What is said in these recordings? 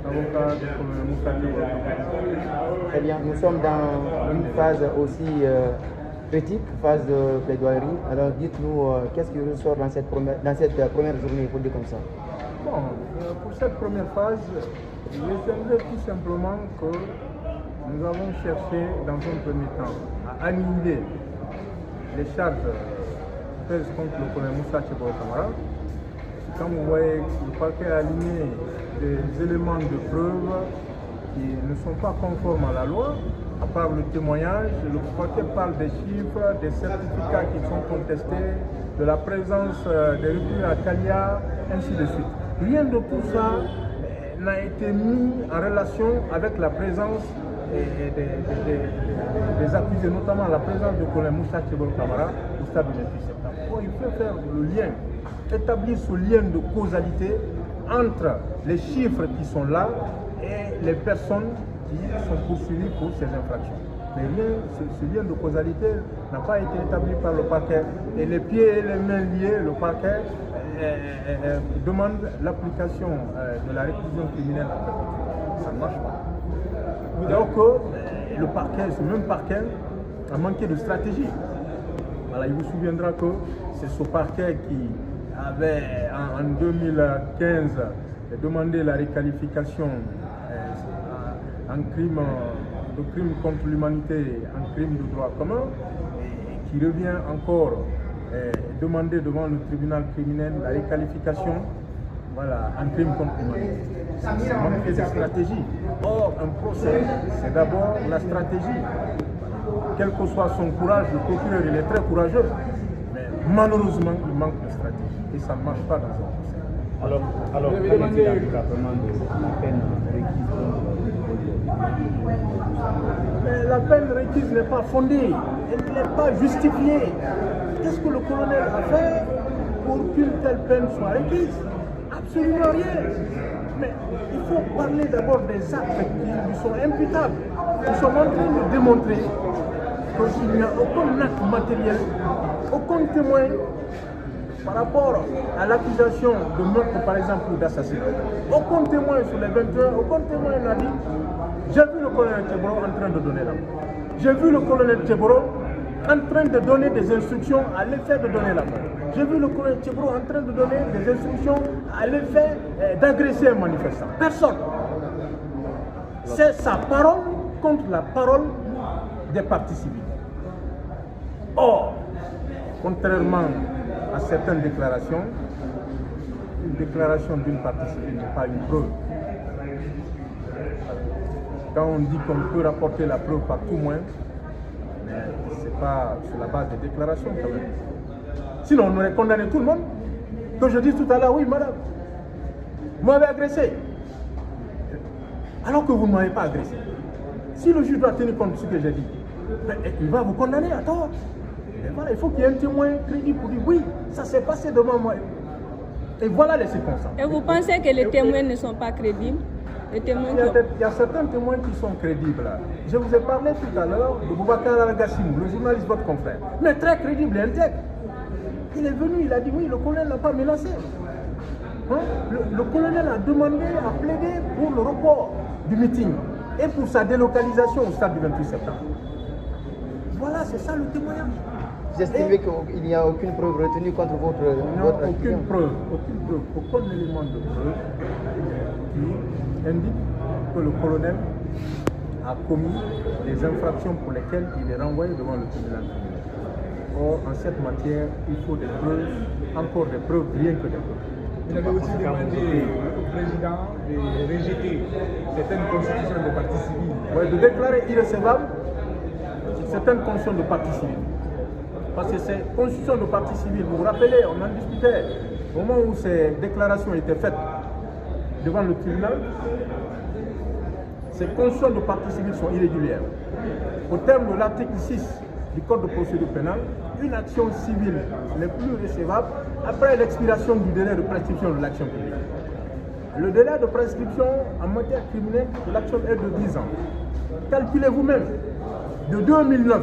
avocat du colonel Moussa Tcheboro Camara. Très bien, nous sommes dans une phase aussi critique, phase de plaidoirie. Alors dites-nous, qu'est-ce qui ressort dans cette première journée, il faut dire comme ça? Bon, pour cette première phase, je retiendrai tout simplement que nous avons cherché dans un premier temps à annihiler les charges prises contre le colonel Moussa Tcheboro Camara. Quand vous voyez le parquet a aligné des éléments de preuve qui ne sont pas conformes à la loi, à part le témoignage, le parquet parle des chiffres, des certificats qui sont contestés, de la présence des ruptures à Kalia, ainsi de suite. Rien de tout ça n'a été mis en relation avec la présence des accusés, notamment la présence du colonel Moussa Tcheboro Camara au stade du 28 septembre. Bon, il faut faire le lien, établir ce lien de causalité entre les chiffres qui sont là et les personnes qui sont poursuivies pour ces infractions. Mais rien, ce lien de causalité n'a pas été établi par le parquet. Et les pieds et les mains liés, le parquet demande l'application de la réclusion criminelle à perpétuité. Ça ne marche pas. Alors que le parquet, ce même parquet, a manqué de stratégie. Voilà, il vous souviendra que c'est ce parquet qui avait en 2015 demandé la réqualification en crime contre l'humanité, en crime de droit commun, et qui revient encore demander devant le tribunal criminel la réqualification, voilà, en crime contre l'humanité. C'est manquer de stratégie. Or, un procès, c'est d'abord la stratégie. Quel que soit son courage, le procureur il est très courageux, mais malheureusement il manque de stratégie et ça ne marche pas dans un procès. Alors quel est l'encadrement de la peine requise? Mais la peine requise n'est pas fondée, elle n'est pas justifiée. Qu'est-ce que le colonel a fait pour qu'une telle peine soit requise? Absolument rien. Mais il faut parler d'abord des actes qui lui sont imputables. Nous sommes en train de démontrer qu'il n'y a aucun acte matériel, aucun témoin par rapport à l'accusation de meurtre par exemple ou d'assassinat. Aucun témoin sur les 21, aucun témoin n'a dit « J'ai vu le colonel Tcheboro en train de donner la mort. J'ai vu le colonel Tcheboro en train de donner des instructions à l'effet de donner la mort. J'ai vu le colonel Tcheboro en train de donner des instructions à l'effet d'agresser un manifestant. » Personne. C'est sa parole contre la parole des partis civils. Or, contrairement à certaines déclarations, une déclaration d'une partie civile n'est pas une preuve. Quand on dit qu'on peut rapporter la preuve par tout moyen, ce n'est pas sur la base des déclarations quand même. Sinon, on aurait condamné tout le monde. Que je dise tout à l'heure, oui madame, vous m'avez agressé. Alors que vous ne m'avez pas agressé. Si le juge doit tenir compte de ce que j'ai dit, il va vous condamner à tort. Et voilà, il faut qu'il y ait un témoin crédible pour dire oui, ça s'est passé devant moi. Et voilà les circonstances. Et vous pensez que les témoins ne sont pas crédibles? Les témoins il y a certains témoins qui sont crédibles. Je vous ai parlé tout à l'heure de Boubacar Al-Gassimou, le journaliste, votre confrère. Mais très crédible et intègre. Il est venu, il a dit oui, le colonel n'a pas menacé. Hein? Le colonel a demandé, a plaidé pour le report du meeting et pour sa délocalisation au stade du 28 septembre. Voilà, c'est ça le témoignage. Vous estimez qu'il n'y a aucune preuve retenue contre votre aucune preuve, aucun élément de preuve qui indique que le colonel a commis des infractions pour lesquelles il est renvoyé devant le tribunal criminel. Or, en cette matière, il faut des preuves, encore des preuves, rien que des preuves. Vous avez aussi demandé au président de rejeter certaines constitutions de partis civils. Oui, de déclarer irrecevable certaines constitutions de partis civils. Parce que ces constitutions de partis civils, vous vous rappelez, on en discutait au moment où ces déclarations étaient faites devant le tribunal. Ces constitutions de partis civils sont irrégulières. Au terme de l'article 6 du Code de procédure pénale, une action civile n'est plus recevable après l'expiration du délai de prescription de l'action publique. Le délai de prescription en matière criminelle de l'action est de 10 ans. Calculez vous-même, de 2009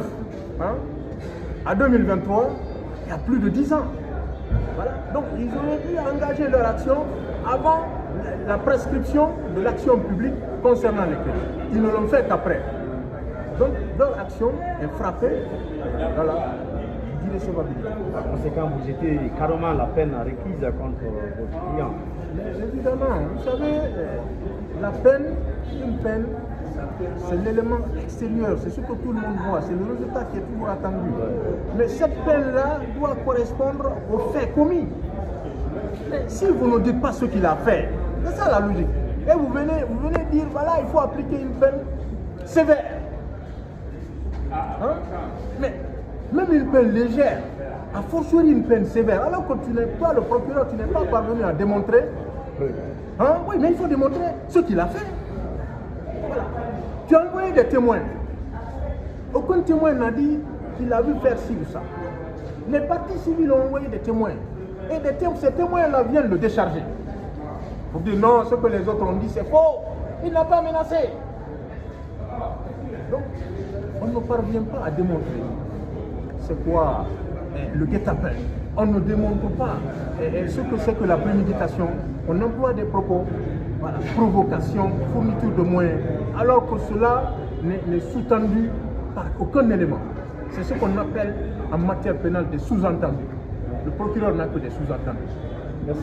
à 2023, il y a plus de 10 ans. Voilà. Donc ils auraient pu engager leur action avant la prescription de l'action publique concernant les crimes. Ils ne l'ont fait qu'après. Donc leur action est frappée d'irrecevabilité. Par conséquent, vous jetez carrément la peine requise contre votre client. Mais évidemment, vous savez, la peine, une peine, c'est l'élément extérieur, c'est ce que tout le monde voit, c'est le résultat qui est toujours attendu. Mais cette peine-là doit correspondre aux faits commis. Mais si vous ne dites pas ce qu'il a fait, c'est ça la logique. Et vous venez dire, voilà, il faut appliquer une peine sévère. Hein? Mais même une peine légère, a fortiori une peine sévère, alors que tu n'es pas le procureur, tu n'es pas parvenu à démontrer. Hein? Oui, mais il faut démontrer ce qu'il a fait. Voilà. Tu as envoyé des témoins. Aucun témoin n'a dit qu'il a vu faire ci ou ça. Les parties civiles ont envoyé des témoins. Et ces témoins-là viennent le décharger. Vous dites non, ce que les autres ont dit, c'est faux. Il n'a pas menacé. Donc, on ne parvient pas à démontrer c'est quoi le guet-apens. On ne démontre pas ce que c'est que la préméditation. On emploie des propos, voilà, provocation, fourniture de moyens, alors que cela n'est sous-tendu par aucun élément. C'est ce qu'on appelle en matière pénale des sous-entendus. Le procureur n'a que des sous-entendus. Merci.